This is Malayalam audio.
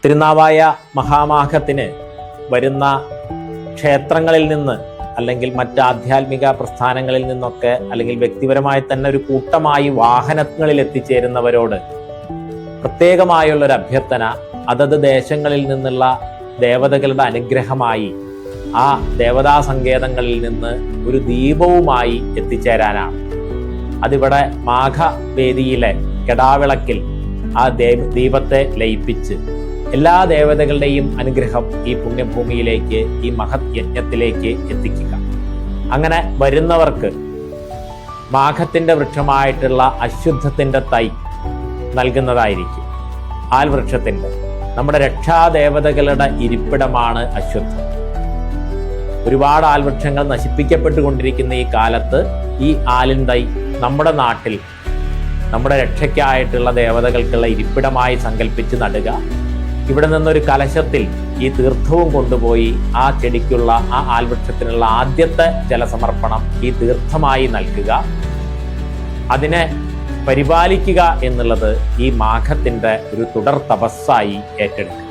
തിരുനാവായ മഹാമാഘത്തിന് വരുന്ന ക്ഷേത്രങ്ങളിൽ നിന്ന് അല്ലെങ്കിൽ മറ്റ് ആധ്യാത്മിക പ്രസ്ഥാനങ്ങളിൽ നിന്നൊക്കെ അല്ലെങ്കിൽ വ്യക്തിപരമായി തന്നെ ഒരു കൂട്ടമായി വാഹനങ്ങളിൽ എത്തിച്ചേരുന്നവരോട് പ്രത്യേകമായുള്ളൊരു അഭ്യർത്ഥന അതത് ദേശങ്ങളിൽ നിന്നുള്ള ദേവതകളുടെ അനുഗ്രഹമായി ആ ദേവതാ സങ്കേതങ്ങളിൽ നിന്ന് ഒരു ദീപവുമായി എത്തിച്ചേരാനാണ്. അതിവിടെ മാഘവേദിയിലെ കെടാവിളക്കിൽ ആ ദീപത്തെ ലയിപ്പിച്ച് എല്ലാ ദേവതകളുടെയും അനുഗ്രഹം ഈ പുണ്യഭൂമിയിലേക്ക്, ഈ മഹത് യജ്ഞത്തിലേക്ക് എത്തിക്കുക. അങ്ങനെ വരുന്നവർക്ക് മാഘത്തിൻ്റെ വൃക്ഷമായിട്ടുള്ള അശ്വത്ഥത്തിൻ്റെ തൈ നൽകുന്നതായിരിക്കും. ആൽവൃക്ഷത്തിൻ്റെ നമ്മുടെ രക്ഷാദേവതകളുടെ ഇരിപ്പിടമാണ് അശ്വത്ഥം. ഒരുപാട് ആൽവൃക്ഷങ്ങൾ നശിപ്പിക്കപ്പെട്ടുകൊണ്ടിരിക്കുന്ന ഈ കാലത്ത് ഈ ആലിൻ തൈ നമ്മുടെ നാട്ടിൽ നമ്മുടെ രക്ഷയ്ക്കായിട്ടുള്ള ദേവതകൾക്കുള്ള ഇരിപ്പിടമായി സങ്കല്പിച്ച് നടുക. ഇവിടെ നിന്നൊരു കലശത്തിൽ ഈ തീർത്ഥവും കൊണ്ടുപോയി ആ ചെടിക്കുള്ള, ആ ആൽവൃക്ഷത്തിനുള്ള ആദ്യത്തെ ജലസമർപ്പണം ഈ തീർത്ഥമായി നൽകുക. അതിനെ പരിപാലിക്കുക എന്നുള്ളത് ഈ മാഘത്തിൻ്റെ ഒരു തുടർ തപസ്സായി ഏറ്റെടുക്കുക.